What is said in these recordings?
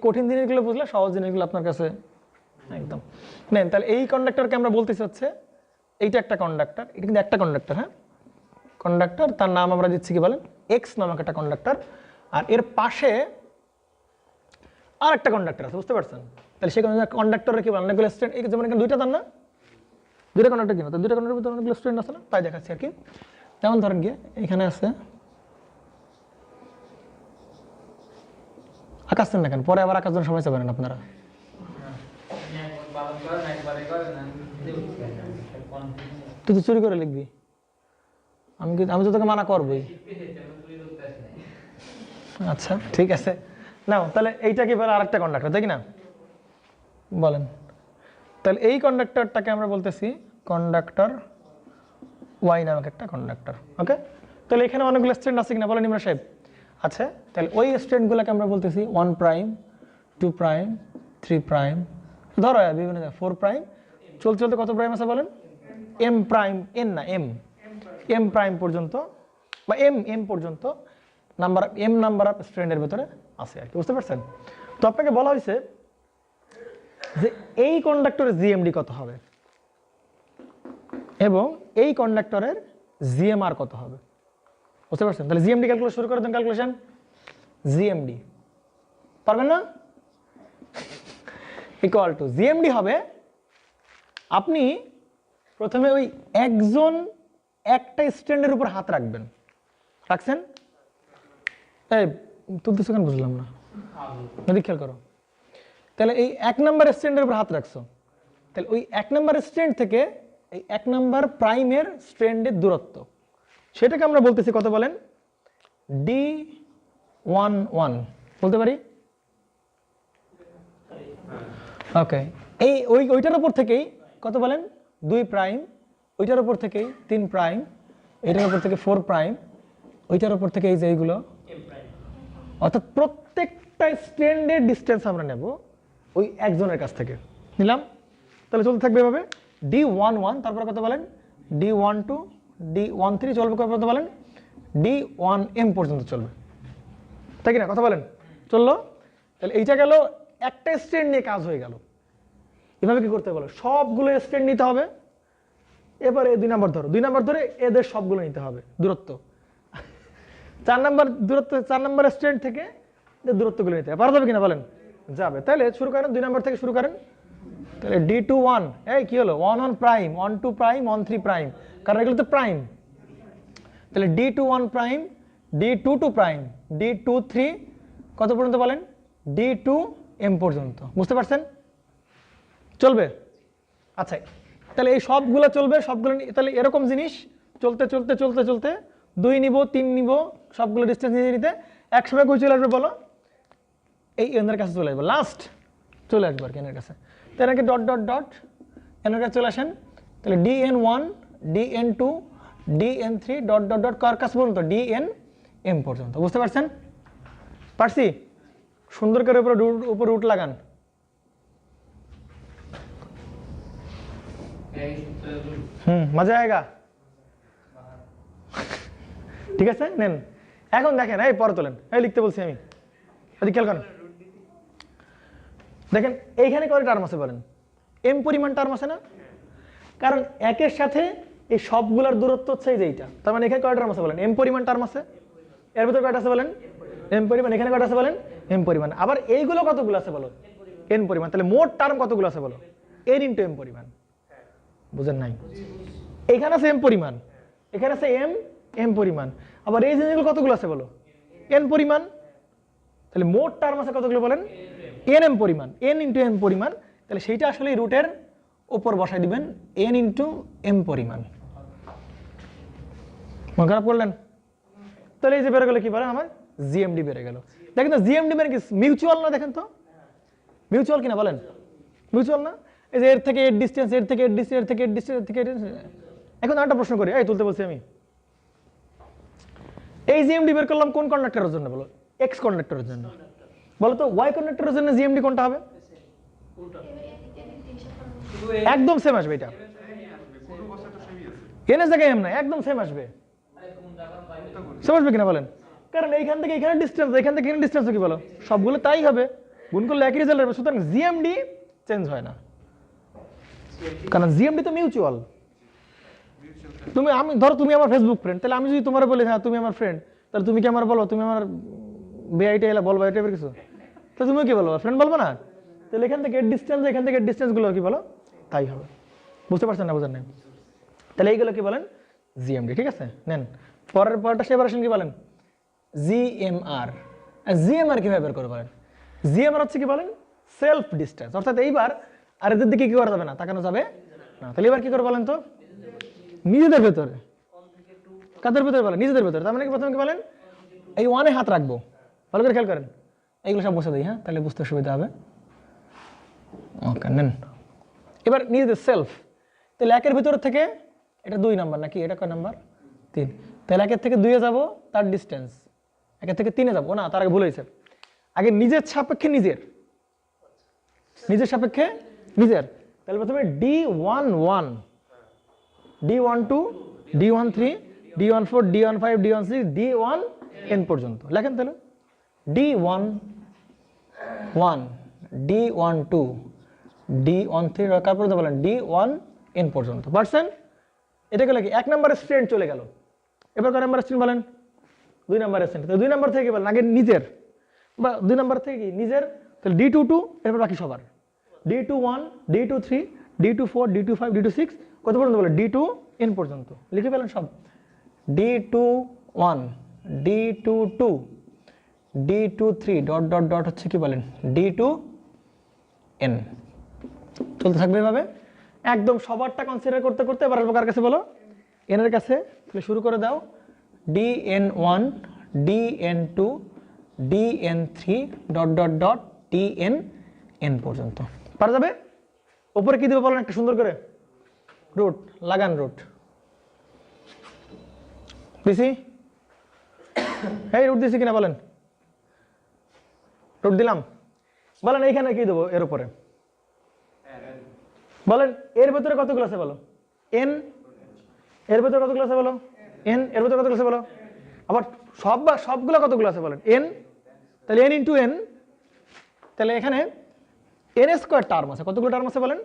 কঠিন জিনিসগুলো বুঝলে সহজ জিনিসগুলো আপনার কাছে একদম নেন। তাহলে এই কন্ডাক্টরকে আমরা বলতেছি হচ্ছে এইটা একটা কন্ডাক্টর, এটা কিন্তু একটা কন্ডাক্টর, হ্যাঁ কন্ডাক্টর, তার নাম আমরা দিচ্ছি কি বলেন এক্স নামক একটা কন্ডাক্টর, আর এর পাশে আর একটা কন্ডাক্টর আছে, বুঝতে পারছেন? তাহলে সেই কন্ডাক্টরের কি বলেন অনেকগুলো স্ট্রেন্ড, এই যেমন এখানে দুইটা তার না, দুইটা কন্ডাক্টর কিনা, তো দুইটা কন্ডাক্টরের ভিতরে অনেকগুলো স্ট্রেন্ড আছে না, তাই দেখাচ্ছি আর কি। যেমন ধরেন গিয়ে এখানে আছে, আকাশ না কেন পরে আবার আকাশ জন্য সমস্যা করেন আপনারা, তুই তো চুরি করে লিখবি, আমি তো তোকে মানা করবই। আচ্ছা ঠিক আছে নাও, তাহলে এইটা কি বলে আরেকটা কন্ডাক্টর, তাই কি না বলেন? তাহলে এই কন্ডাক্টরটাকে আমরা বলতেছি কন্ডাক্টর ওয়াই নামক একটা কন্ডাক্টর। ওকে, তাহলে এখানে অনেকগুলো স্ট্রেন্ড আছে কিনা বলেন ইমরান সাহেব? আচ্ছা, তাহলে ওই স্ট্রেন্ডগুলোকে আমরা বলতেছি 1 প্রাইম 2 প্রাইম 3 প্রাইম, ধরো বিভিন্ন 4 প্রাইম, চলতে চলতে কত প্রাইম আছে বলেন? এম প্রাইম, এন না এম, এম প্রাইম পর্যন্ত বা এম পর্যন্ত নাম্বার অফ স্ট্রেন্ডের ভিতরে আছে আর কি, বুঝতে পারছেন? তো আপনাকে বলা হয়েছে যে এই কন্ডাক্টরের জিএমডি কত হবে এবং এই কন্ডাক্টরের জিএমআর কত হবে, বুঝতে পারছেন? তাহলে জিএমডি ক্যালকুলেট শুরু করে দেন, ক্যালকুলেশন জিএমডি পারবেন না? ইকুয়াল টু জিএমডি হবে, আপনি প্রথমে ওই একজন একটা স্ট্যান্ডের উপর হাত রাখবেন, রাখছেন? এই তুলতেছো কেন বুঝলাম না, যদি খেয়াল করো, তাহলে এই 1 নাম্বার স্ট্যান্ডের উপর হাত রাখছো, তাহলে ওই 1 নাম্বার স্ট্যান্ড থেকে এই 1 নাম্বার প্রাইমের স্ট্যান্ডের দূরত্ব, সেটাকে আমরা বলতেছি কত বলেন? D11 বলতে পারি। ওকে, এই ওইটার উপর থেকেই কত বলেন? 2 প্রাইম, ওইটার উপর থেকেই 3 প্রাইম, এটার উপর থেকে 4 প্রাইম, ওইটার উপর থেকে এই যে এইগুলো, অর্থাৎ প্রত্যেকটা স্ট্যান্ডের ডিসটেন্স আমরা নেব ওই একজনের কাছ থেকে নিলাম। তাহলে চলতে থাকবে এভাবে D11, তারপর কত বলেন? D12, D13 চলবে কত বলেন? D1M পর্যন্ত চলবে, তাই কি না? কথা বলেন, চললো? তাহলে এইটা গেল একটা স্ট্যান্ড নিয়ে কাজ হয়ে গেল। এভাবে কি করতে বলো? সবগুলো স্ট্যান্ড নিতে হবে, এবারে 2 নাম্বার ধরো, 2 নাম্বার ধরে এদের সবগুলো নিতে হবে দূরত্ব, 4 নাম্বার দূরত্ব, 4 নাম্বার স্ট্যান্ড থেকে দূরত্বগুলো নিতে হবে, পারা যাবে কিনা বলেন? যাবে। তাহলে শুরু করেন 2 নাম্বার থেকে শুরু করেন, তাহলে D21, এই কি হলো? 1 প্রাইম 1 2 প্রাইম 1 3 প্রাইম, কারণ এগুলো তো প্রাইম। তাহলে D21 prime, D22 prime, D23 কত পর্যন্ত বলেন? D2M পর্যন্ত, বুঝতে পারছেন? চলবে? আচ্ছা, তাহলে এই সবগুলো চলবে, সবগুলো তাহলে এরকম জিনিস চলতে চলতে চলতে চলতে 2 নিব 3 নিব, সবগুলো ডিস্টেন্স নিতে নিতে একসময় কই চলে আসবে বলো? এই এনের কাছে চলে আসবে, লাস্ট চলে আসবে আর কি এনের কাছে। তো এনাকে ডট ডট ডট এনের কাছে চলে আসেন, তাহলে DN1 DN2 DN3 dot dot dot কার কাছে পর্যন্ত? DNM পর্যন্ত, বুঝতে পারছেন? পারছি? সুন্দর করে উপর রুট লাগান। মজা আয়েগা, ঠিক আছে নেন। এখন দেখেন, এই পরে তোলেন, এই লিখতে বলছি আমি, খেয়াল করেন, দেখেন এইখানে কয়টা টার্ম আছে বলেন? এম পরিমাণ টার্ম আছে না? কারণ একের সাথে এই সবগুলোর দূরত্ব হচ্ছে এই যে এইটা, তার মানে এখানে কয়টা টার্ম আছে বলেন? এম পরিমাণ টার্ম আছে। এর ভিতরে কয়টা আছে বলেন? এম পরিমাণ। এখানে কয়টা আছে বলেন? এম পরিমাণ। আবার এইগুলো কতগুলো আছে বলো? এন পরিমাণ। তাহলে মোট টার্ম কতগুলো আছে বলো? এন ইন্টু এম পরিমাণ। বুঝেন নাই? এখানে আছে এম পরিমাণ, এখানে আছে এম পরিমাণ, আবার এই জিনিসগুলো কতগুলো আছে বলো? এন পরিমাণ। তাহলে মোট টার্ম আছে কতগুলো বলেন? এন এম পরিমাণ, এন ইন্টু এম পরিমাণ। তাহলে সেইটা আসলে রুটের উপর বসাই দিবেন এন ইন্টু এম পরিমাণ। মন খারাপ করলেন? তাহলে এই যে বেড়ে গেল কি বলেন আমার? জিএমডি বেড়ে গেল। দেখেন তো জিএমডি মানে কি? মিউচুয়াল না? দেখেন তো মিউচুয়াল কিনা বলেন? মিউচুয়াল না? এই যে এর থেকে এর ডিস্টেন্স, এর থেকে এর ডিস্টেন্স, এর থেকে এর ডিস্টেন্স, এর থেকে এর। এখন একটা প্রশ্ন করি, এই তুলতে বলছি আমি, এই জিএমডি বের করলাম কোন কন্ডাক্টরের জন্য বলো? এক্স কন্ডাক্টরের জন্য। বলো তো ওয়াই কন্ডাক্টরের জন্য জিএমডি কোনটা হবে? একদম সেম আসবে, এটা এন এর জায়গায় এম না, একদম সেম আসবে। সেম আসবে কিনা বলেন? কারণ এইখান থেকে এখানে ডিস্টেন্স, এখান থেকে এখানে ডিস্টেন্স কি বলো? সবগুলো তাই হবে। গুণ করলে একই রেজাল্ট আসবে, সুতরাং জিএমডি চেঞ্জ হয় না, কারণ জিএমডি তো মিউচুয়াল। আমি ধরো তুমি আমার ফেসবুক ফ্রেন্ড, তাহলে আমি যদি তোমার বলি হ্যাঁ তুমি আমার ফ্রেন্ড, তাহলে তুমি কি আমার বলো তুমি আমার বেআইটি এলা বলবো এই টাইপের কিছু, তো তুমি কি বলবো, ফ্রেন্ড বলবো না? তাহলে এখান থেকে ডিস্টেন্স, এখান থেকে ডিস্টেন্স গুলো কি বলো, তাই হবে। বুঝতে পারছেন না? বুঝেন নাই? তাহলে এইগুলো কি বলেন, জিএমডি। ঠিক আছে, নেন পরেরটা সেপারেশন কি বলেন, জিএমআর। জিএমআর কিভাবে বের করে বলেন? জিএমআর হচ্ছে কি বলেন, সেলফ ডিস্টেন্স, অর্থাৎ এইবার আর এদের দিকে কি করা যাবে না, তাকানো যাবে না। তাহলে এবার কি করে বলেন তো, নিজেদের ভেতরে, কাদের ভেতরে বলেন, নিজেদের ভেতরে। তার মানে কি প্রথমে কি বলেন, এই ওয়ানে হাত রাখবো, ভালো করে খেয়াল করেন, এইগুলো সব বসে দিই, হ্যাঁ তাহলে বুঝতে সুবিধা হবে। ওকে, নেন এবার নিজেদের সেলফ। তাহলে একের ভিতর থেকে এটা 2 নাম্বার নাকি, এটা কয় নাম্বার, 3। তাহলে একের থেকে 2-এ যাবো, তার ডিস্টেন্স একের থেকে 3-এ যাবো না, তার আগে ভুল হয়েছে, আগে নিজের সাপেক্ষে নিজের, নিজের সাপেক্ষে নিজের। তাহলে প্রথমে D11, D12, D13, D14, D15, D16, D1n পর্যন্ত লেখেন। তাহলে D11, D12, D13, কার পর্যন্ত বলেন, D1n পর্যন্ত। পারছেন? এটা গেল কি 1 নম্বরের স্ট্রেন্ড চলে গেল। এবার কয় নম্বরের স্ট্রেন্ড বলেন, 2 নম্বরের স্ট্রেন্ড। 2 নম্বর থেকে কি বলেন, আগে নিজের, বা 2 নম্বর থেকে কি নিজের, তাহলে D22, এরপর বাকি সবার, D21, D23, D24, D25, D26, কত পর্যন্ত বলে, D2n পর্যন্ত লিখে ফেলেন সব। D21, D22, D23 dot dot dot হচ্ছে কি বলেন, D2n। চলতে থাকবে এভাবে একদম সবারটা কনসিডার করতে করতে। এবার আসবো কার কাছে বলো, n এর কাছে। তাহলে শুরু করে দাও, DN1, DN2, DN3 dot dot dot DNn পর্যন্ত। পারা যাবে? উপরে কি দেবো বলেন একটা সুন্দর করে, রুট লাগান, রুট দিছি, এই রুট দিছি কিনা বলেন, রুট দিলাম। বলেন এইখানে কি দেবো, এর উপরে বলেন, এর ভেতরে কতগুলো আছে বলো, n, এর ভেতরে কতগুলো আছে বলো, n, এর ভেতরে কতগুলো আছে বলো, আবার সবগুলো কতগুলো আছে বলেন, n, তাহলে n ইন্টু n, তাহলে এখানে n স্কোয়ার টার্ম আছে, কতগুলো টার্ম আছে বলেন,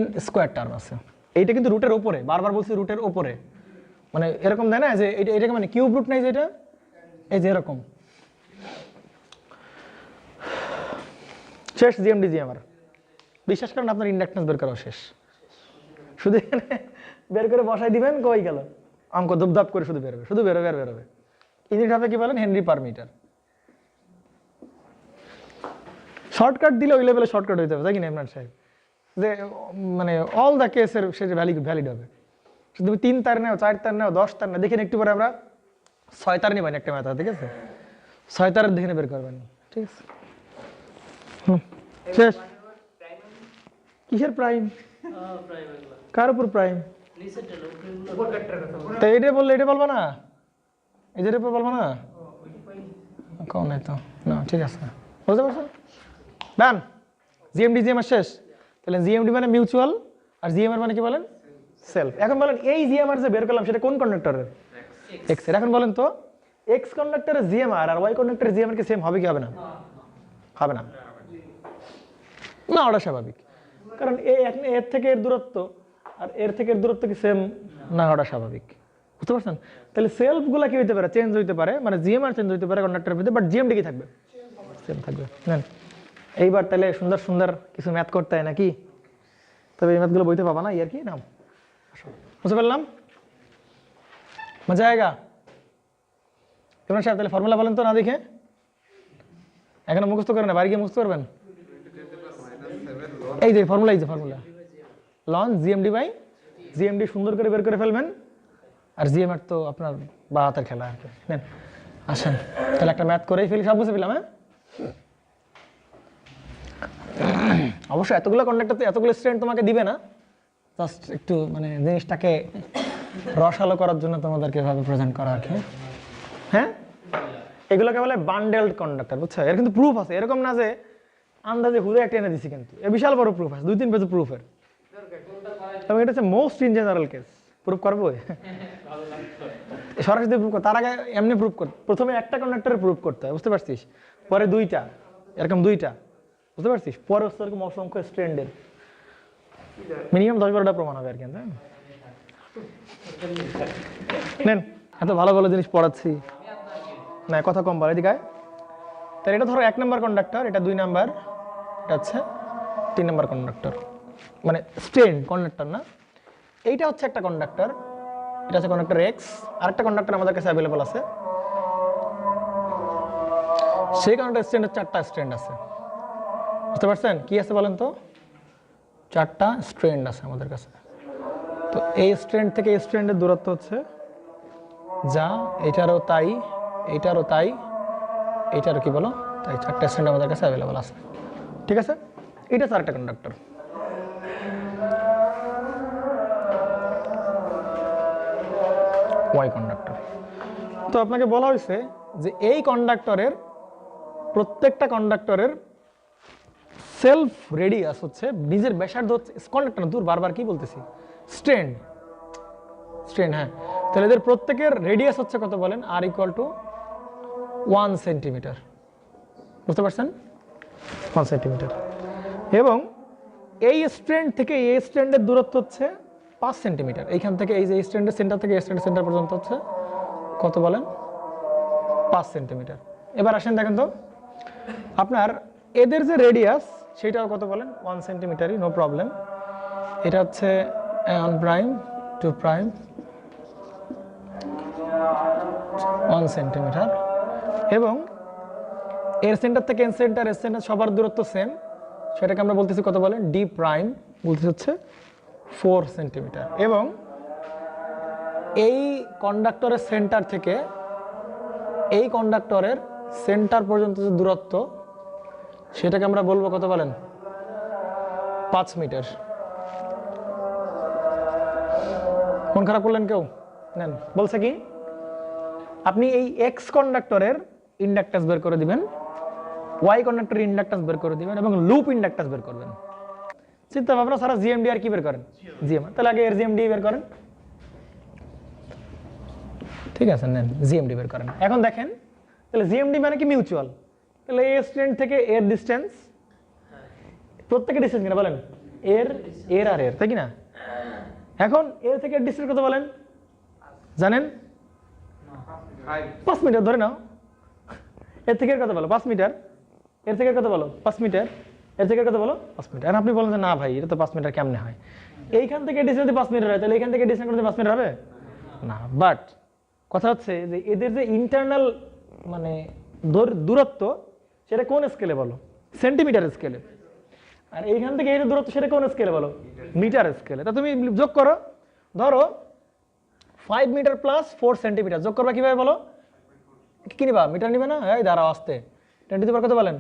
n স্কোয়ার টার্ম আছে। এইটা কিন্তু রুটের উপরে, বারবার বলছি রুটের উপরে, মানে এরকম দেয় না যে এটাকে মানে কিউব রুট নাই যে এটা, এই যে এরকম। শেষ জিএমডি জিএমআর। বিশ্বাস করেন আপনার ইন্ডাকটেন্স বের করা শেষ, শুধু এখানে বের করে বসাই দিবেন, কই গেল অঙ্ক ধুপধাপ করে শুধু বেরোবে, শুধু বেরোবে আর বেরোবে। ইউনিট হবে কি বলেন, হেনরি পার মিটার। শর্টকাট দিলে ওই লেভেলে শর্টকাট হইতে হবে, তাই কি না ইমরান সাহেব, যে মানে অল দ্য কেসের সে ভ্যালিড হবে। তুমি 3 তার নাও, 4 তার নাও, 10 তার নাও, দেখেন একটু পরে আমরা 6 তার নিবেন একটা ম্যাথ, ঠিক আছে, 6 তারের দেখে বের করবেন, ঠিক আছে। শেষ। কিসের প্রাইম, কার উপর প্রাইম, তো এটা বললে এটা বলবো না, এদের উপর বলবো না, কোন নাই তো না, ঠিক আছে, বুঝতে পারছেন? ডান, জিএমডি জিএমআর শেষ। তাহলে জিএমডি মানে মিউচুয়াল, আর জিএমআর মানে কি বলেন, সেলফ। এখন বলেন এই জিএমআর যে বের করলাম সেটা কোন কন্ডাক্টরের, এক্স এর। এখন বলেন তো এক্স কন্ডাক্টরের জিএমআর আর ওয়াই কন্ডাক্টরের জিএমআর কি সেম হবে কি হবে না, হবে না, না ওটা স্বাভাবিক, কারণ এর থেকে এর দূরত্ব আর এর থেকে এর দূরত্ব কি সেম না, ওটা স্বাভাবিক। বুঝতে পারছেন? তাহলে সেলফ গুলা কি হইতে পারে, চেঞ্জ হইতে পারে, মানে জিএমআর চেঞ্জ হইতে পারে কন্ডাক্টরের ভিতরে, বাট জিএমডি কি থাকবে, সেম থাকবে। নেন এইবার তাহলে সুন্দর সুন্দর কিছু ম্যাথ করতে হয় নাকি, তবে এই ম্যাথগুলো বইতে পাবা না, ইয়ার কি নাম, বুঝতে পারলাম, মজা আয়েগা। ইমরান সাহেব তাহলে ফর্মুলা বলেন তো না দেখে, এখনো মুখস্থ করেন না, বাড়ি গিয়ে মুখস্থ করবেন। এই যে ফর্মুলা, এই যে ফর্মুলা, লন জিএমডি বাই জিএমডি সুন্দর করে বের করে ফেলবেন, আর জিএমআর তো আপনার বা হাতের খেলা আর কি। নেন আসেন তাহলে একটা ম্যাথ করেই ফেলি, সব বুঝে ফেলাম। হ্যাঁ অবশ্যই এতগুলো কন্ডাক্টর, এতগুলো স্টুডেন্ট তোমাকে দিবে না, জাস্ট একটু মানে জিনিসটাকে রসালো করার জন্য তোমাদেরকে এভাবে প্রেজেন্ট করা আর কি। হ্যাঁ এগুলোকে বলে বান্ডেলড কন্ডাক্টর, বুঝছো? এর কিন্তু প্রুফ আছে, এরকম না যে আন্দাজে হুদে একটা এনে দিছি, কিন্তু এ বিশাল বড় প্রুফ আছে, 2-3 পেজ প্রুফের। তবে এটা হচ্ছে most in general case, proof করবো সরাসরি প্রুফ, তার আগে এমনি প্রুফ করতে, প্রথমে একটা কন্ডাক্টরে প্রুফ করতে হয়, বুঝতে পারছিস, পরে 2টা, এরকম দুইটা, বুঝতে পারছিস? পরে হচ্ছে এরকম অসংখ্য স্ট্র্যান্ডের, মিনিমাম 10-12টা প্রমাণ হবে আর কি। নেন, এত ভালো ভালো জিনিস পড়াচ্ছি, না কথা কম বলে এদিকে। তাহলে এটা ধরো 1 নাম্বার কন্ডাক্টর, এটা 2 নাম্বার, এটা হচ্ছে 3 নাম্বার কন্ডাক্টর, মানে স্ট্রেন কন্ডাক্টর না। এইটা হচ্ছে একটা কন্ডাক্টর, এটা হচ্ছে কন্ডাক্টর এক্স। আরেকটা কন্ডাক্টর আমাদের কাছে অ্যাভেলেবল আছে, সেই কন্ডাক্টর স্ট্রেন্ডের 4টা স্ট্রেন্ড আছে, বুঝতে পারছেন? কি আছে বলেন তো? 4টা স্ট্রেন্ড আছে আমাদের কাছে। তো এই স্ট্রেন্ড থেকে এই স্ট্রেন্ডের দূরত্ব হচ্ছে যা, এটারও তাই, এটারও তাই, এটারও কি বলো তাই, 4টা স্ট্রেন্ড আমাদের কাছে অ্যাভেলেবল আছে, ঠিক আছে? এটা হচ্ছে আরেকটা কন্ডাক্টর। Y conductor. তো আপনাকে বলা হয়েছে যে এই কন্ডাক্টরের প্রত্যেকটা কন্ডাক্টরের সেলফ রেডিয়াস হচ্ছে, নিজের ব্যাসার্ধ হচ্ছে, কন্ডাক্টর না, দূর বারবার কি বলতেছি, স্ট্রেন্ড, স্ট্রেন্ড, হ্যাঁ। তাহলে এদের প্রত্যেকের রেডিয়াস হচ্ছে কত বলেন? আর ইকুয়াল টু 1 সেন্টিমিটার, বুঝতে পারছেন? 1 সেন্টিমিটার। এবং এই স্ট্রেন্ড থেকে এই স্ট্রেন্ডের দূরত্ব হচ্ছে 5 সেন্টিমিটার। এইখান থেকে এই যে স্ট্রেন্ডের সেন্টার থেকে এই স্ট্রেন্ডের সেন্টার পর্যন্ত হচ্ছে কত বলেন? 5 সেন্টিমিটার। এবার আসেন দেখেন তো আপনার এদের যে রেডিয়াস সেটাও কত বলেন? 1 সেন্টিমিটারই, নো প্রবলেম। এটা হচ্ছে 1 প্রাইম 2 প্রাইম 1 সেন্টিমিটার। এবং এর সেন্টার থেকে এর সেন্টার সবার দূরত্ব সেম, সেটাকে আমরা বলতেছি কত বলেন? ডি প্রাইম, বলতেছি হচ্ছে 4 সেন্টিমিটার। এবং এই কন্ডাক্টরের সেন্টার থেকে এই কন্ডাক্টরের সেন্টার পর্যন্ত যে দূরত্ব সেটাকে আমরা বলবো কত বলেন? 5 মিটার। মন খারাপ করলেন কেউ? নেন, বলছে কি আপনি এই এক্স কন্ডাক্টরের ইন্ডাকট্যান্স বের করে দিবেন, ওয়াই কন্ডাক্টরের ইন্ডাকট্যান্স বের করে দিবেন এবং লুপ ইন্ডাকট্যান্স বের করবেন। চিন্তা ভাবনা সারা জিএমডি আর কি বের করেন? জিএম। তাহলে আগে এর জিএমডি বের করেন, ঠিক আছে? নেন জিএমডি বের করেন। এখন দেখেন তাহলে জিএমডি মানে কি? মিউচুয়াল। তাহলে এই স্ট্রেন্ড থেকে এর ডিসটেন্স, প্রত্যেকের ডিসটেন্স কিনা বলেন? এর, এর আর এর, তাই কি না? এখন এর থেকে ডিসটেন্স কত বলেন জানেন? 5 মিটার ধরে নাও। এর থেকে কত বলো? 5 মিটার। এর থেকে কত বলো? 5 মিটার। এর থেকে কত বলো? 5 মিটার। আর আপনি বলেন যে না ভাই এটা তো 5 মিটার কেমনে হয়? এইখান থেকে ডিসটেন্স 5 মিটার হয়, তাহলে এইখান থেকে ডিসটেন্স করতে 5 মিটার হবে না। বাট কথা হচ্ছে যে এদের যে ইন্টারনাল মানে দূরত্ব সেটা কোন স্কেলে বলো? সেন্টিমিটার স্কেলে। আর এইখান থেকে এই দূরত্ব সেটা কোন স্কেলে বলো? মিটার স্কেলে। তা তুমি যোগ করো, ধরো 5 মিটার প্লাস 4 সেন্টিমিটার যোগ করবা কিভাবে বলো? কি নিবা? মিটার নিবে না? এই দাঁড়াও আসতে, 10 টু দি পাওয়ার কত বলেন?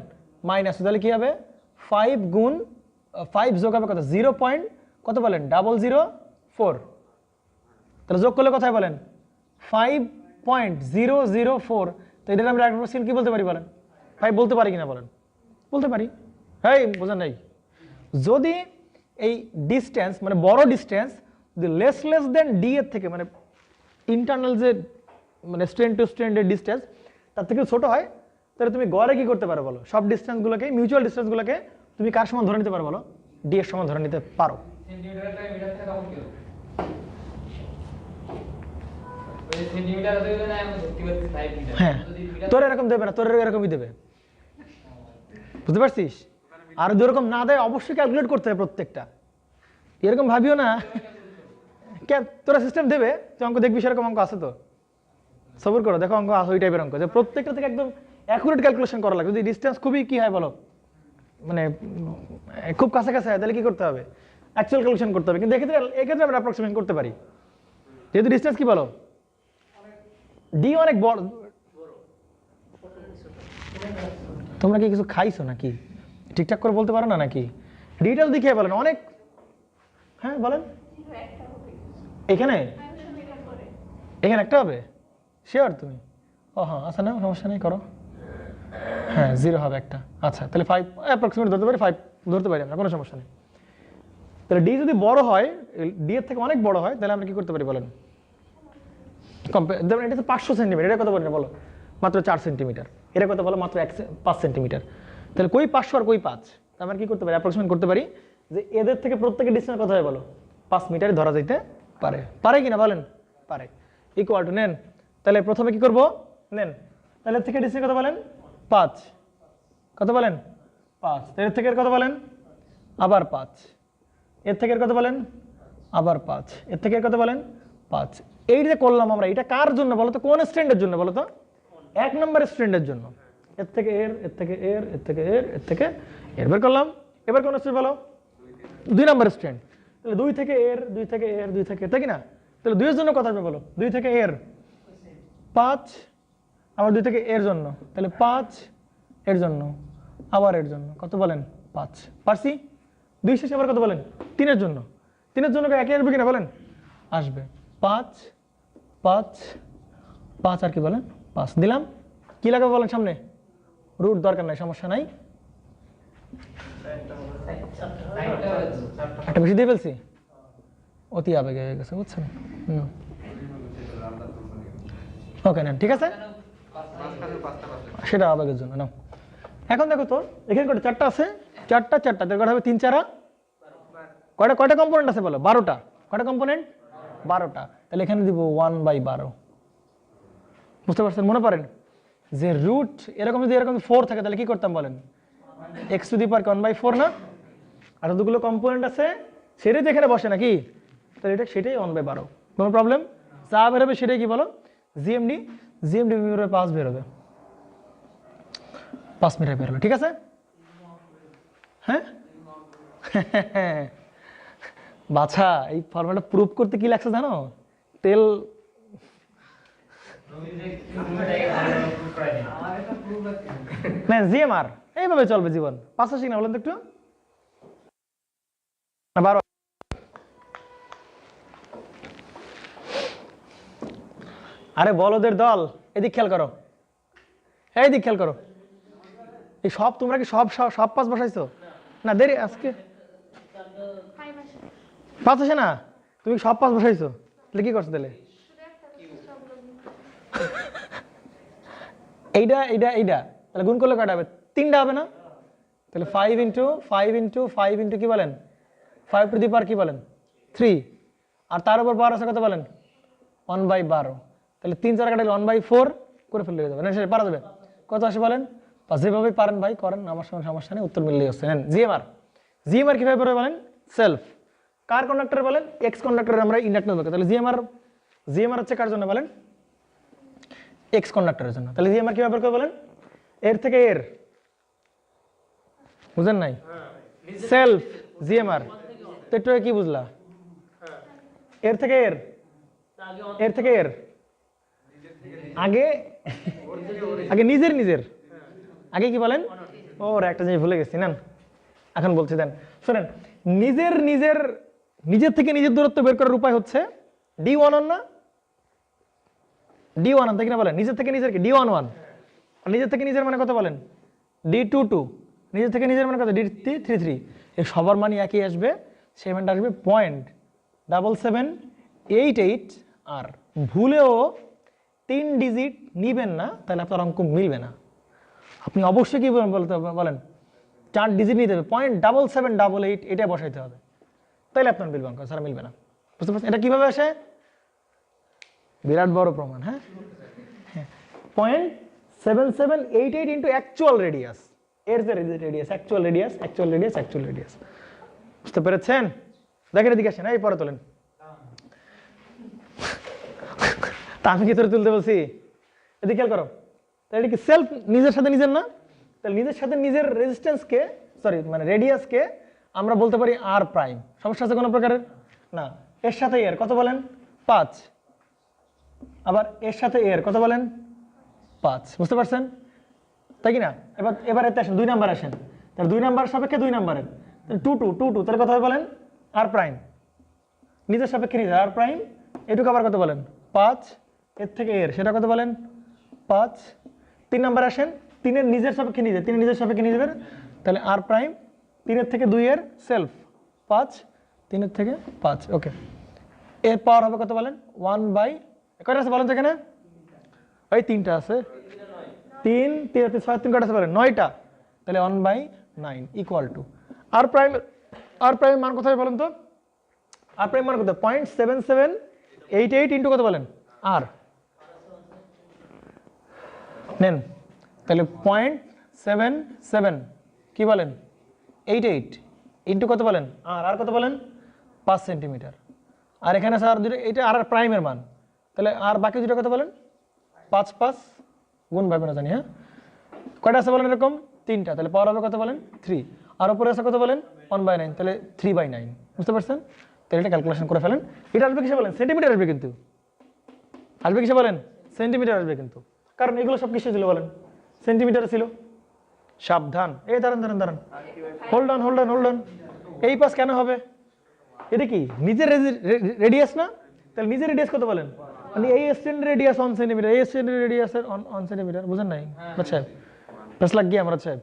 মাইনাস। তাহলে কি হবে? 5 গুণ 5 যোগ হবে কত? 0. কত বলেন? 004। তাহলে যোগ করলে কোথায় বলেন? 5.004। তো এটা আমরা কি বলতে পারি বলেন? 5 বলতে পারি কিনা বলেন? বলতে পারি। হ্যাঁ, বোঝেন নাই? যদি এই ডিস্টেন্স মানে বড় ডিস্টেন্স যদি লেস দেন ডি এর থেকে মানে ইন্টারনাল যে মানে স্ট্রেন্ড টু স্ট্রেন্ডের ডিস্টেন্স তার থেকে ছোট হয়, তাহলে তুমি গড়ে কি করতে পারো বলো? সব ডিস্টেন্সগুলোকে, মিউচুয়াল ডিস্টেন্সগুলোকে তুমি কার সমান ধরে নিতে পারো বলো? ডি এর সমান ধরে নিতে পারো। হ্যাঁ, তোর এরকম দেবে না, তোর এরকমই দেবে, বুঝতে পারছিস? আর যেরকম না দেয় অবশ্যই ক্যালকুলেট করতে হবে প্রত্যেকটা। এরকম ভাবিও না তোরা সিস্টেম দেবে, তুই অঙ্ক দেখবি সেরকম অঙ্ক আছে তো, সবর করো, দেখো অঙ্ক আছে ওই টাইপের অঙ্ক যে প্রত্যেকটা থেকে একদম অ্যাকুরেট ক্যালকুলেশন করা লাগে। যদি ডিস্টেন্স খুবই কি হয় বলো, মানে খুব কাছাকাছি হয়, তাহলে কি করতে হবে? অ্যাকচুয়াল ক্যালকুলেশন করতে হবে। কিন্তু এক্ষেত্রে আমরা অ্যাপ্রক্সিমেশন করতে পারি, যেহেতু ডিস্টেন্স কি বলো ডি অনেক বড়। তোমরা কি কিছু খাইছো নাকি? ঠিকঠাক করে বলতে পারো না নাকি? ডিটেল দেখিয়ে বলেন অনেক। হ্যাঁ বলেন। এখানে এখানে একটা হবে শিওর তুমি? ও হ্যাঁ, আচ্ছা না সমস্যা নেই, করো। হ্যাঁ 0 হবে একটা। আচ্ছা তাহলে 5 অ্যাপ্রক্সিমেট ধরতে পারি, 5 ধরতে পারি আমরা, কোনো সমস্যা নেই। তাহলে ডি যদি বড় হয়, ডি এর থেকে অনেক বড় হয়, তাহলে আমরা কি করতে পারি বলেন? এটা হচ্ছে 500 সেন্টিমিটার, এটা কত বলেন বলো? মাত্র 4 সেন্টিমিটার। এটা কত বলো? মাত্র 5 সেন্টিমিটার। তাহলে কই 500 আর কই 5, আমরা কি করতে পারি, অ্যাপ্রক্সিমেট করতে পারি যে এদের থেকে প্রত্যেকের ডিস্টেন্স কত হয় বলো, 5 মিটারে ধরা যাইতে পারে, পারে কিনা বলেন, পারে। ইকুয়াল টু নেন, তাহলে প্রথমে কি করব, নেন, তাহলে এর থেকে ডিস্টেন্স কত বলেন, 5, কত বলেন 5, এর থেকে কত বলেন আবার 5, এর থেকে কত বলেন আবার 5, এর থেকে কত বলেন 5। এই যে করলাম আমরা, এটা কার জন্য বলো তো, কোন স্ট্যান্ডের জন্য বলো তো, 1 নম্বর স্ট্যান্ডের জন্য। এর থেকে এর, এর থেকে এর, এর থেকে এর, এর থেকে এর বের করলাম। এবার কোন স্ট্যান্ড বলো, 2 নম্বর স্ট্যান্ড। তাহলে 2 থেকে এর, 2 থেকে এর, 2 থেকে এর, তাই কি না? তাহলে 2 এর জন্য কত হবে বলো, 2 থেকে এর 5, আবার 2 থেকে এর জন্য, তাহলে 5 এর জন্য, আবার এর জন্য, কত বলেন 5। পারছি? 2 শেষে আবার কত বলেন 3 এর জন্য, 3 এর জন্য একই আসবে কিনা বলেন, আসবে। 5 5 5 আর কি বলেন 5 দিলাম। কি লাগাবো বলেন সামনে, রুট দরকার নাই, সমস্যা নাই। একটা বেশি দিয়ে ফেলছি, অতি আবেগে হয়ে গেছে বুঝছেন। ওকে নেন, ঠিক আছে, সেটা আবেগের জন্য নাও। এখন দেখো তো এখানে কটা, 4টা আছে, 4টা 4টা, তার কটা হবে 3 4 কয়টা, কয়টা কম্পোনেন্ট আছে বলো, 12টা। কয়টা কম্পোনেন্ট, 12টা। তাহলে এখানে দিব 1/12, বুঝতে পারছেন? মনে পড়েন যে রুট এরকম যদি এরকম 4 থাকে তাহলে কি করতাম বলেন, x টু দি পাওয়ার 1/4 না? আর যতগুলো কম্পোনেন্ট আছে সেটাই তো এখানে বসে নাকি, তাহলে এটা সেটাই 1/12, কোনো প্রবলেম? যা বেরোবে সেটাই কি বলো, জিএমডি, জিএমডি বেরোবে 5 বেরোবে, 5 মিটার বেরোবে, ঠিক আছে? হ্যাঁ বাছা, এই ফর্মুলাটা প্রুফ করতে কি লাগছে জানো, তেল না, জিএমআর এইভাবে চলবে জীবন। 85 না বলেন তো একটু, 12। আরে বলদের দল, এদিক খেয়াল করো, এইদিক খেয়াল করো। এই সব তোমরা কি সব সব 5 বসাইছো না? দেরি আজকে 5 আসে না, তুমি সব 5 বসাইছো, তাহলে কি করছো তাহলে? এইটা এইটা এইটা, তাহলে গুণ করলে কয়টা হবে, 3টা হবে না? তাহলে 5 ইন্টু 5 ইন্টু 5 ইন্টু কি বলেন 5 টু দি পাওয়ার কি বলেন 3, আর তার উপর পাওয়ার আছে কত বলেন 1/12। তাহলে 3 4 কাটালে 1/4 করে ফেললে হয়ে যাবে না, সেটা পারা যাবে। কত আসে বলেন, যেভাবে পারেন ভাই করেন, আমার সঙ্গে সমস্যা নেই, উত্তর মিললেই হচ্ছে। নেন জিএমআর, জিএমআর কিভাবে বেরোবে বলেন, সেলফ। কার কন্ডাক্টর বলেন, এক্স কন্ডাক্টরে আমরা ইন্ডাক্টর দেবো, তাহলে জিএমআর, জিএমআর হচ্ছে কার জন্য বলেন, এক্স কন্ডাক্টরের জন্য। তাহলে জিএমআর কিভাবে বের করে বলেন, এর থেকে এর, বুঝেন নাই, সেলফ জিএমআর। তো একটু কি বুঝলা, এর থেকে এর, এর থেকে এর, আগে আগে নিজের নিজের, আগে কি বলেন, ওর একটা জিনিস ভুলে গেছি, নেন এখন বলছি, দেন শোনেন। নিজের নিজের, নিজের থেকে নিজের দূরত্ব বের করার উপায় হচ্ছে D11 না, D11 তাই কিনা বলেন, নিজের থেকে নিজের কি D11, আর নিজের থেকে নিজের মানে কত বলেন D22, নিজের থেকে নিজের মানে কত D33। এই সবার মানে একই আসবে, সেই মানটা আসবে 0.7788। আর ভুলেও 3 ডিজিট নিবেন না, তাহলে আপনার অঙ্ক মিলবে না। আপনি অবশ্যই কি বলতে বলেন 4 ডিজিট নিতে হবে, 0.7788 এটা বসাইতে হবে, তাইলে আপনার মিলবে অঙ্ক, ছাড়া মিলবে না। বুঝতে পারছেন এটা কিভাবে আসে, বিরাট বড় প্রমাণ। হ্যাঁ, 0.7788 ইন্টু অ্যাকচুয়াল রেডিয়াস, এর যে radius, actual radius, actual radius, actual radius. বুঝতে পেরেছেন? দেখেন এদিকে আসেন, এই পরে তোলেন। তা আমি কি তোরে তুলতে বলছি, এদিকে খেয়াল করো। তাহলে কি সেলফ, নিজের সাথে নিজের না, তাহলে নিজের সাথে নিজের রেজিস্ট্যান্সকে, সরি মানে রেডিয়াসকে আমরা বলতে পারি আর প্রাইম। সমস্যা আছে কোনো প্রকারের না? এর সাথে এর কত বলেন 5, আবার এর সাথে এর কত বলেন 5। বুঝতে পারছেন তাই কি না? এবার এবার এতে আসেন, 2 নাম্বার আসেন, তাহলে 2 নাম্বার সাপেক্ষে 2 নাম্বারের, তাহলে 2 2 2 2, তাহলে কত হবে বলেন আর প্রাইম, নিজের সাপেক্ষে নিজের আর প্রাইম। এটুকু আবার কত বলেন 5, এর থেকে এর সেটা কত বলেন 5। 3 নাম্বার আসেন, 3 এর নিজের সাপেক্ষে নিজের, 3 এর নিজের সাপেক্ষে নিজের, তাহলে আর প্রাইম, 3 এর থেকে 2 এর সেলফ 5, 3 এর থেকে 5। ওকে, এর পাওয়ার হবে কত বলেন 1/, কয়টা আছে বলেন তো এখানে, ওই 3টা আছে, 3 3 6 3 কয়টা আছে বলেন 9টা, তাহলে 1/9 ইকুয়াল টু আর প্রাইম মান কোথায় বলেন তো? আর প্রাইম মান কত? 0.7788 ইন্টু কত বলেন? আর নেন, তাহলে 0.77 কি বলেন 88 ইন্টু কত বলেন? আর কত বলেন? 5 সেন্টিমিটার। আর এখানে স্যার দুটো, এটা আর প্রাইমের মান, তাহলে আর বাকি দুটো কত বলেন? 5 গুণ পাবে না জানি। হ্যাঁ, কয়টা আছে বলেন এরকম? 3টা। তাহলে পাওয়ার হবে কত বলেন? 3। আর উপরে আছে কত বলেন? 1/9, তাহলে 3/9। বুঝতে পারছেন? তাহলে এটা ক্যালকুলেশন করে ফেলেন। এটা আসবে কিসে বলেন? সেন্টিমিটার আসবে, কিন্তু আসবে কিসে বলেন? সেন্টিমিটার আসবে কিন্তু, কারণ এগুলো সব কিসে ছিল বলেন? সেন্টিমিটারে ছিল। সাবধান, এই দাঁড়ান, হোল্ড অন। এই পাশ কেন হবে? এটা কি নিজের রেডিয়াস না? তাহলে নিজের রেডিয়াস কত বলেন? মানে এই স্ট্যান্ডার্ড রেডিয়াস 1 সেন্টিমিটার, এই স্ট্যান্ডার্ড রেডিয়াস 1 সেন্টিমিটার। বুঝেন নাই বাচ্চা? প্যাস লাগ গিয়া আমরা সাহেব,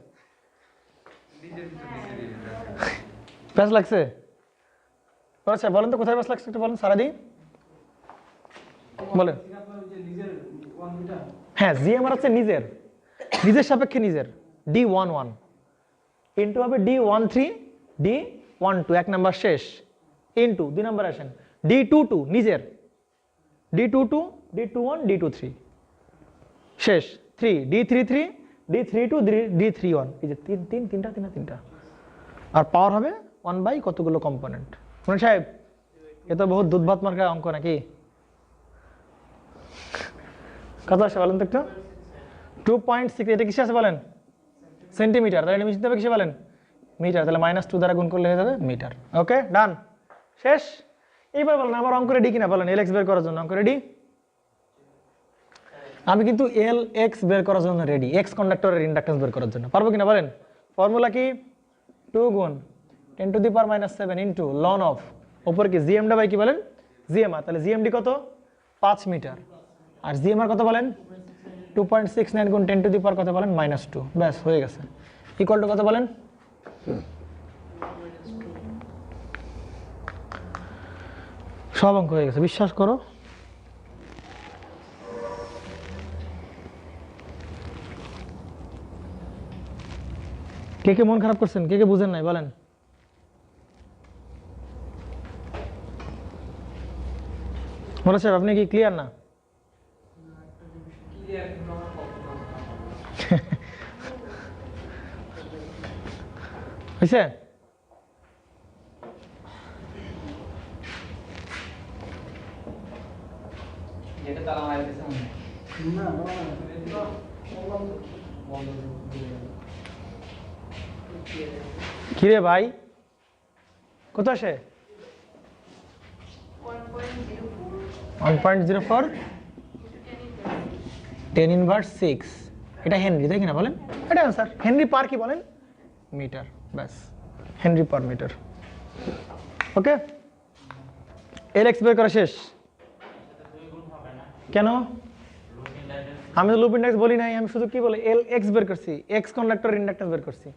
প্যাস লাগছে? আচ্ছা বলেন তো কোথায় প্যাস লাগছে একটু বলেন সারাদি বলেন। হ্যাঁ, জিএমআর হচ্ছে নিজের সাপেক্ষে নিজের D11 ইন্টু হবে D13 D12 এক নাম্বার শেষ ইন্টু 2 নাম্বার আসেন D22 নিজের D22 D21 D23 শেষ 3 D33 D32 D31 এই যে তিনটা আর পাওয়ার হবে 1 বাই কতগুলো কম্পোনেন্ট। মানে সাহেব এ তো বহুত দুধ ভাত মার্কা অঙ্ক নাকি? কত আসে বলেন তো একটু? 2.6। এটা কিসে আছে বলেন? সেন্টিমিটার। তাহলে নিচে হবে কিসে বলেন? মিটার। তাহলে -2 দ্বারা গুণ করলে হয়ে যাবে মিটার। ওকে ডান, শেষ। এইবার বলেন আমার অঙ্ক রেডি কিনা বলেন? LX বের করার জন্য অঙ্ক রেডি? আমি কিন্তু LX বের করার জন্য রেডি, X কন্ডাক্টরের ইন্ডাকটেন্স বের করার জন্য। পারবো কিনা বলেন? ফর্মুলা কি? 2 গুণ 10⁻⁷ ইন্টু লন অফ উপর কি জিএমডা বাই কি বলেন? জিএমআর। তাহলে জিএমডি কত? 5 মিটার। আর জিএমআর কত বলেন? 2.69 গুণ 10⁻⁻ কত বলেন? -2। ব্যাস হয়ে গেছে। ইকুয়াল টু কত বলেন? সব অঙ্ক হয়ে গেছে, বিশ্বাস করো। কে কে মন খারাপ করছেন? কে কে বুঝেন নাই বলেন? মোরা সাহেব আপনি কি ক্লিয়ার না? হয়েছে? কিরে ভাই কত আসে? 1.04 10⁻⁶। এটা হেনরি, তাই কিনা বলেন? এটা आंसर। হেনরি পার কি বলেন? মিটার। ব্যাস, হেনরি পার মিটার। ওকে, LX বের করা শেষ। কেন? আমি তো লুপ ইন্ডেক্স বলি নাই, আমি শুধু কি বলে LX বের করছি, X কন্ডাক্টর ইন্ডাকটেন্স বের করছি।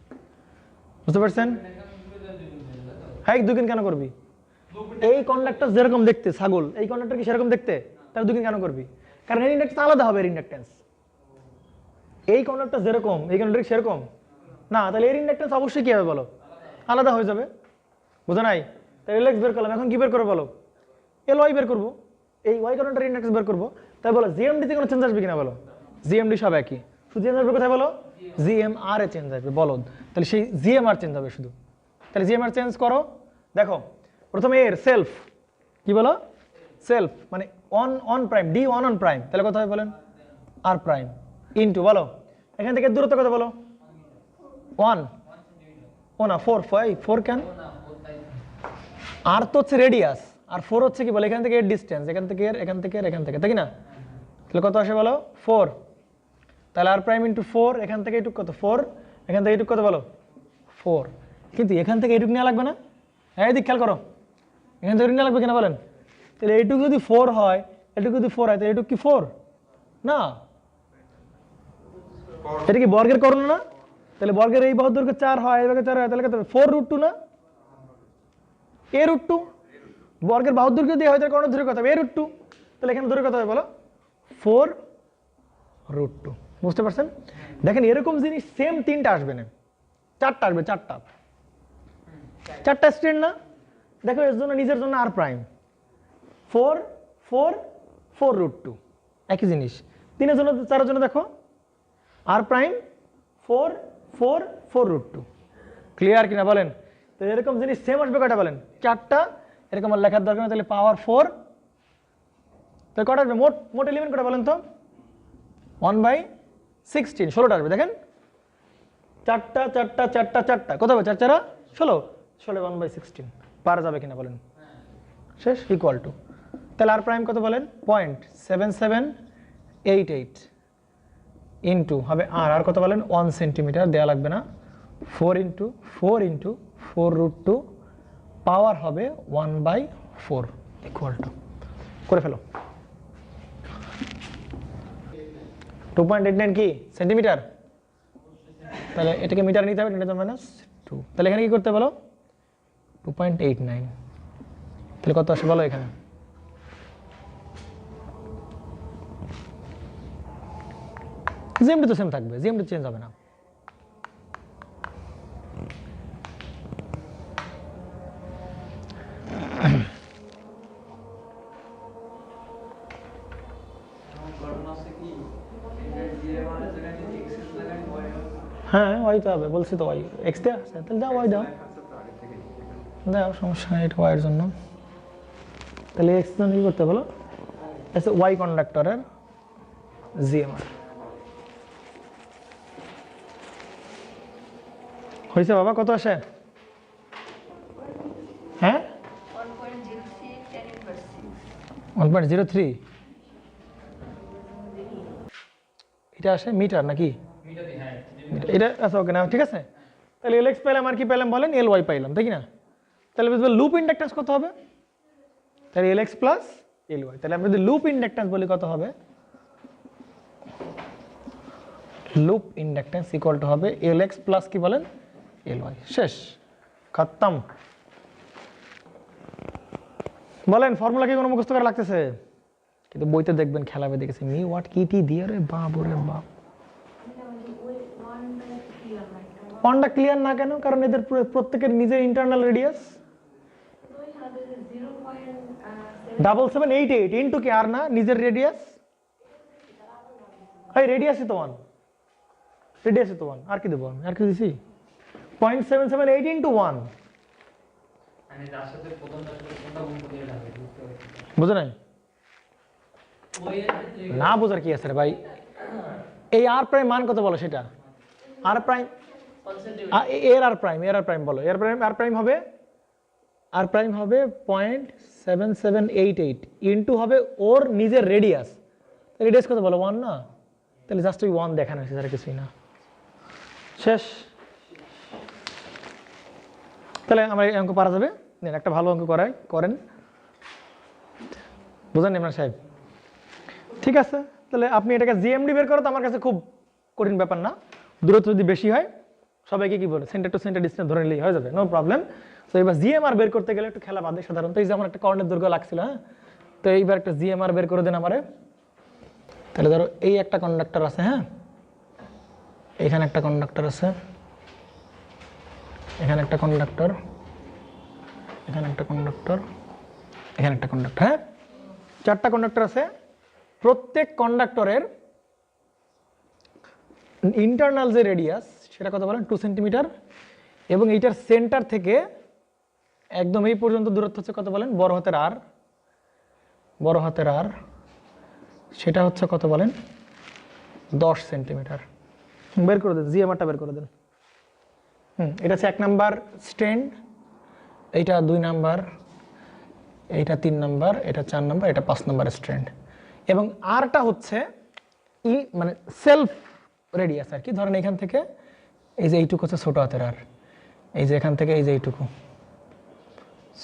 বুঝতে পারছেন? হ্যাঁ, দুই গুণ কেন করবি? এই কন্ডাক্টর যেরকম দেখতে ছাগল, এই কন্ডাক্টর কি সেরকম দেখতে? তাহলে দুই গুণ কেন করবি? কারণ এর ইন্ডাকটেন্স আলাদা হবে। এর ইন্ডাকটেন্স এই কন্ডাক্টর যেরকম, এই কন্ডাক্টর সেরকম না, তাহলে এর ইন্ডাকটেন্স অবশ্যই কি হবে বলো? আলাদা হয়ে যাবে। বুঝো নাই? তাহলে LX বের করলাম, এখন কি বের করবো বলো? LY বের করবো, এই Y কন্ডাক্টর ইন্ডাকটেন্স বের করবো। তাই বলো জিএমডি তে কোনো চেঞ্জ আসবে কিনা বলো? জিএমডি সব একই, শুধু চেঞ্জ আসবে কোথায় বলো? জিএমআর এ চেঞ্জ আসবে বলো। তাহলে সেই জিএমআর চেঞ্জ হবে শুধু। তাহলে জিএমআর চেঞ্জ করো। দেখো প্রথমে এর সেলফ কি বলো? সেলফ মানে on prime D1 on prime, তাহলে কত হবে বলেন? আর প্রাইম ইনটু বলো এখান থেকে দূরত্ব কত বলো? 1 ও না 4 কেন? আর তো হচ্ছে রেডিয়াস, আর 4 হচ্ছে কি বলে এখান থেকে এর ডিসটেন্স, এখান থেকে এখান থেকে, তাই না? তাহলে কত আসে বলো? 4। তাহলে আর প্রাইম ইনটু 4, এখান থেকে এইটুক কত? 4, এখান থেকে এইটুক কত বলো? 4। কিন্তু এখান থেকে এইটুক নেওয়া লাগবে না? হ্যাঁ, এদিক খেয়াল করো, এখান থেকে নেওয়া লাগবে কিনা বলেন? তাহলে এইটুক যদি 4 হয়, এইটুক যদি 4 হয়, তাহলে এইটুক কি 4 না? এটা কি বর্গের করণ না? তাহলে বর্গের এই বাহুর দৈর্ঘ্য 4 হয়, এই বাহুর 4 হয়, তাহলে কত হবে? 4√2 না? a√2 বর্গের বাহুর দৈর্ঘ্য দিয়ে হয়, তার করণের দৈর্ঘ্য কত হবে? a√2। তাহলে এখানে দৈর্ঘ্য কত হবে বলো? 4√2। বুঝতে পারছেন? দেখেন এরকম জিনিস সেম তিনটা আসবে না, চারটা আসবে, চারটা স্ট্রেন্ড না? দেখো এর জন্য নিজের জন্য আর প্রাইম 4 4 4√2 একই জিনিস। 3 এর জন্য 4 এর জন্য দেখো আর প্রাইম 4 4 4√2। ক্লিয়ার কিনা বলেন? তো এরকম জিনিস সেম আসবে কয়টা বলেন? চারটা। এরকম আর লেখার দরকার নেই, তাহলে পাওয়ার 4। তাহলে কটা আসবে? মোট এলিমেন্ট কটা বলেন তো? 1/16, 16টা আসবে। দেখেন চারটা চারটা চারটা চারটা, কত হবে? 4 4 16, 16 1/16 পারা যাবে কিনা বলেন? শেষ। ইকুয়াল টু, তাহলে আর প্রাইম কত বলেন? 0.7788 ইন্টু হবে আর কত বলেন? 1 সেন্টিমিটার, দেওয়া লাগবে না। 4 ইন্টু 4√2 পাওয়ার হবে 1/4 ইকুয়াল টু, করে ফেলো। 2.89 কি সেন্টিমিটার? তাহলে এটাকে মিটার নিতে হবে, 10⁻²। তাহলে এখানে কি করতে বলো? 2.89। তাহলে কত আসে বলো এখানে? জিএমডি তো সেম থাকবে, জিএমডি চেঞ্জ হবে না। হ্যাঁ ওয়াই তো হবে, বলছি তো ওয়াই। এক্স দেওয়া আছে, তাহলে দাও ওয়াই দাও, দাও সমস্যা নেই, এটা ওয়াইয়ের জন্য। তাহলে এক্স জন্য কি করতে বলো? ওয়াই কন্ডাক্টরের জিএমআর হয়েছে বাবা? কত আসে? হ্যাঁ 1.03। এটা আসে মিটার নাকি? এটা আচ্ছা ওকে না, ঠিক আছে। তাহলে এল এক্স পেলাম, আর কি পেলাম বলেন? এল ওয়াই পাইলাম, তাই কি না? তাহলে বুঝবে লুপ ইন্ডাকটেন্স কত হবে? তাহলে L X plus L Y. তাহলে আমরা যদি লুপ ইন্ডাকটেন্স বলি কত হবে? লুপ ইন্ডাকটেন্স ইকুয়াল টু হবে এল এক্স প্লাস কি বলেন? L Y. শেষ, খতম। বলেন ফর্মুলা কি কোনো মুখস্থ করা লাগতেছে? কিন্তু বইতে দেখবেন খেলাবে দেখেছি মি ওয়াট কিটি দিয়ে, রে বাপ ওরে বাপ। ওয়ানটা ক্লিয়ার না কেন? কারণ এদের প্রত্যেকের নিজের ইন্টারনাল রেডিয়াস 7788 ইন্টু কি আর না নিজের রেডিয়াস? এই রেডিয়াসই তো 1, রেডিয়াসই তো 1, আর কি দেবো আমি? আর কি দিছি? 0.778 ইন্টু 1। বুঝো নাই? না বোঝার কি আছে রে ভাই? এই আর প্রাইম মান কত বলো সেটা? আর প্রাইম এর আর প্রাইম বলো। আর প্রাইম হবে 0.7788 ইন্টু হবে ওর নিজের রেডিয়াস। রেডিয়াস কত বলো? 1 না? তাহলে জাস্ট ওই 1 দেখানো হয়েছে, আর কিছুই না। শেষ। তাহলে আমার এই অঙ্ক পারা যাবে। নেন একটা ভালো অঙ্ক করেন, বুঝেন ইমরান সাহেব? ঠিক আছে, তাহলে আপনি এটাকে জিএমডি বের করো, তো আমার কাছে খুব কঠিন ব্যাপার না। দূরত্ব যদি বেশি হয় সবাইকে কি বলে সেন্টার টু সেন্টার ডিস্টেন্স ধরে নিলেই হয়ে যাবে, নো প্রবলেম। তো এবার জিএমআর বের করতে গেলে একটু খেলা বাদে সাধারণত। এই যেমন একটা কর্ণের দৈর্ঘ্য লাগছিল, হ্যাঁ, তো এইবার একটা জিএমআর বের করে দেন আমারে। তাহলে ধরো এই একটা কন্ডাক্টর আছে, হ্যাঁ, এখানে একটা কন্ডাক্টর আছে, এখানে একটা কন্ডাক্টর, এখানে একটা কন্ডাক্টর, এখানে একটা কন্ডাক্টর, হ্যাঁ, 4টা কন্ডাক্টর আছে। প্রত্যেক কন্ডাক্টরের ইন্টারনাল যে রেডিয়াস সেটা কত বলেন? 2 সেন্টিমিটার। এবং এইটার সেন্টার থেকে একদম এই পর্যন্ত দূরত্ব হচ্ছে কত বলেন? বড় হাতের আর, সেটা হচ্ছে কত বলেন? 10 সেন্টিমিটার। বের করে দেন, জিএমআরটা বের করে দেন। এটা হচ্ছে 1 নাম্বার স্ট্যান্ড, এইটা 2 নাম্বার, এইটা 3 নাম্বার, এটা 4 নাম্বার, এটা 5 নাম্বার স্ট্যান্ড। এবং আরটা হচ্ছে মানে সেলফ রেডিয়াস আর কি। ধরেন এখান থেকে এই যে এইটুকু হচ্ছে ছোট হাতের আর, এই যে এখান থেকে এই যে এইটুকু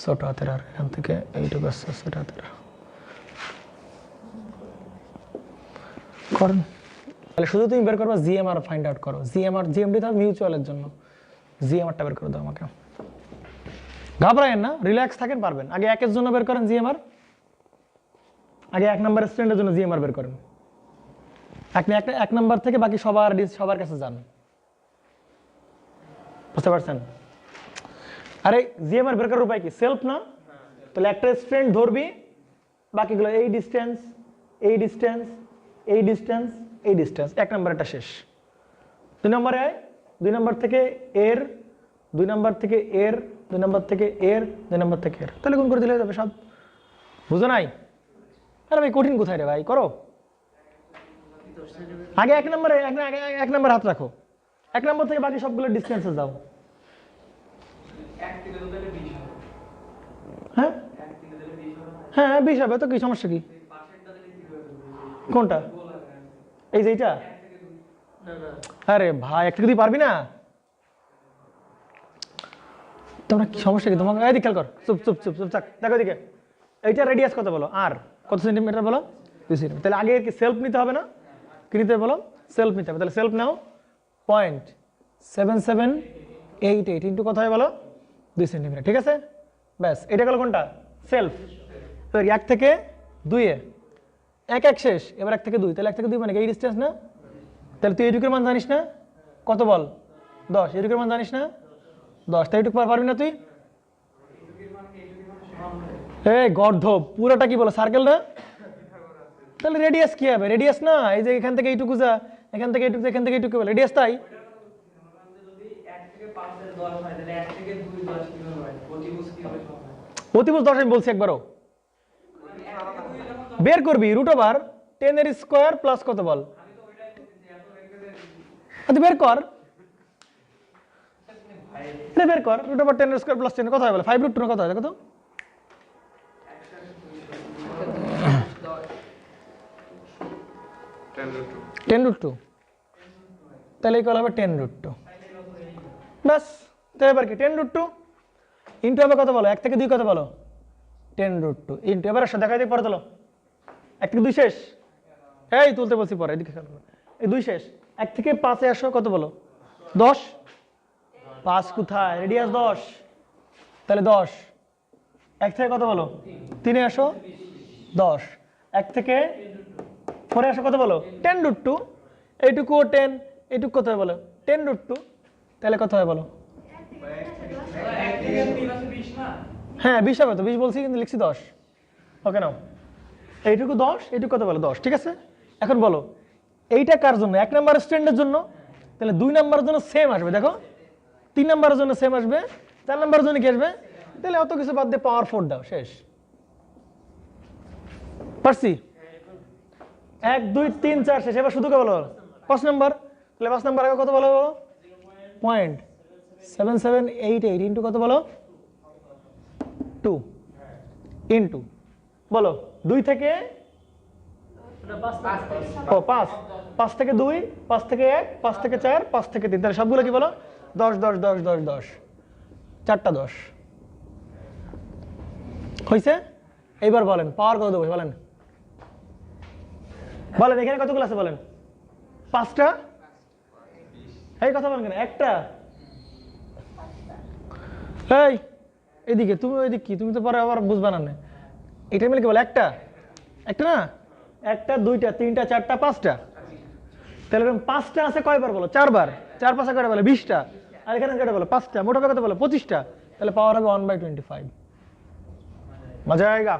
ছোট হাতের আর, এখান থেকে এইটুকু হচ্ছে ছোট হাতের আর। করেন তাহলে শুধু তুমি বের করবা জিএমআর ফাইন্ড আউট করো। জিএমডি তো মিউচুয়ালের জন্য, জিএমআরটা বের করে দাও আমাকে। ঘাবড়ায়েন না, রিল্যাক্স থাকেন, পারবেন। আগে 1 এর জন্য বের করেন জিএমআর, আগে 1 নাম্বার স্ট্যান্ডের জন্য জিএমআর বের করেন। আপনি 1 নাম্বার থেকে বাকি সবার কাছে যান। বুঝতে পারছেন? আরে জিএমআর বের করার উপায় কি? সেলফ না? তাহলে একটা স্ট্রেন্থ ধরবি, বাকিগুলো এই ডিস্টেন্স, এই ডিস্টেন্স, এই ডিস্টেন্স, এই ডিস্টেন্স। 1 নম্বরটা শেষ। 2 নম্বরে আয়, 2 নম্বর থেকে এর, 2 নম্বর থেকে এর, 2 নম্বর থেকে এর, 2 নম্বর থেকে এর। তাহলে গুণ করে দিলে যাবে সব। বুঝো নাই? আরে ভাই কঠিন কোথায় রে ভাই, করো। আগে 1 নম্বরে 1 নম্বর হাত রাখো, 1 নম্বর থেকে বাকি সবগুলো ডিস্টেন্সে যাও। হ্যাঁ হ্যাঁ 20 হবে তো, কি সমস্যা কি? কোনটা? এই যে এইটা? আরে ভাই 1 থেকে 2 পারবি না? তোমরা কি সমস্যা কি? তোমাকে এদিকে খেয়াল কর, চুপ চুপ চুপ চুপ থাক, দেখো এদিকে। এইটা রেডিয়াস কত বলো? আর কত সেন্টিমিটার বলো? 2 সেন্টিমিটার। তাহলে আগে কি সেলফ নিতে হবে না? কি নিতে হবে বলো? সেলফ নিতে হবে। তাহলে সেলফ নাও 0.7788 ইন্টু কত হয় বলো? 2 সেন্টিমিটার। ঠিক আছে, ব্যাস। এটা গেল কোনটা? সেলফ। এবার 1 থেকে 2 এ 1 শেষ, এবার 1 থেকে 2। তাহলে 1 থেকে 2 মানে এই ডিস্টেন্স না? তাহলে তুই এইটুকুর মান জানিস না? কত বল? 10। এইটুকুর মান জানিস না? 10। তাই এইটুকু পারবি না তুই? এই গর্ধব, পুরোটা কি বলো? সার্কেল না? তাহলে রেডিয়াস কি হবে? রেডিয়াস না, এই যে এখান থেকে এইটুকু যা, এখান থেকে এইটুকু, এখান থেকে এইটুকু বলে রেডিয়াস। তাই অতিভুজ 10 আমি বলছি একবারও। বের করবি রুট ওভার 10 এর স্কয়ার প্লাস কত বল? বের কর, বের কর রুট ওভার 10 এর স্কয়ার প্লাস 10 কত হয় বলে? 5 রুট 2 কত হয় দেখো তো? 10 রুট 2। তাহলে এই কল হবে 10 রুট 2। বাস। তাহলে এবার কি 10 রুট 2 ইন্টু হবে কত বলো? 1 থেকে 2 কত বলো? 10 রুট 2 ইন্টু, এবার আসো দেখা দিই পরে তোলো। 1 থেকে 2 শেষ, এই তুলতে বলছি পরে, এদিকে খেয়াল করো। এই 2 শেষ। 1 থেকে 5 এ আসো, কত বলো? 10। 5 কোথায়? রেডিয়াস 10। তাহলে 10। 1 থেকে কত বলো? 3 এ আসো, 10। 1 থেকে 4 এ আসো, কত বলো? 10 রুট 2। এইটুকু 10, এইটুকু কত হয় বলো? 10 রুট 2। তাহলে কত হয় বলো? হ্যাঁ 20 হবে তো, 20 বলছি কিন্তু লিখছি 10। ওকে নাও, এইটুকু 10, এইটুকু কত বলো? 10। ঠিক আছে, এখন বলো এইটা কার জন্য? 1 নাম্বার স্ট্যান্ডের জন্য। তাহলে 2 নাম্বারের জন্য সেম আসবে, দেখো 3 নাম্বারের জন্য সেম আসবে, 4 নাম্বারের জন্য কি আসবে? তাহলে অত কিছু বাদ দিয়ে পাওয়ার 4 দাও, শেষ। পারছি? 1 2 3 4 শেষ। এবার শুধু কে বলো? 5 নাম্বার। তাহলে 5 নাম্বার আগে কত বলো? 0.7788 ইন্টু কত বলো? 2 ইন্টু বলো 2 থেকে 5, 5 থেকে 2, 5 থেকে 1, 5 থেকে 4, 5 থেকে 3। তাহলে সবগুলো কি বলো? 10 10 10 10 10, 4টা 10 হয়েছে। এইবার বলেন পাওয়ার কত দেবো? বলেন বলেন, এখানে কতগুলো আছে বলেন? 5টা। এই কথা বলেন কেন? একটা। এই এদিকে তুমি, ওইদিকে কি? তুমি তো পরে আবার বুঝবা না। এটা মিলে কি বলে? একটা। একটা না? 1টা 2টা 3টা 4টা 5টা। তাহলে 5টা আছে কয়বার বলো? 4 বার। 4 5 কয়টা বলে? 20টা। আর এখানে কয়টা বলো? 5টা। মোট হবে কত বলো? 25টা। তাহলে পাওয়ার হবে 1/25। মজা আয়েগা।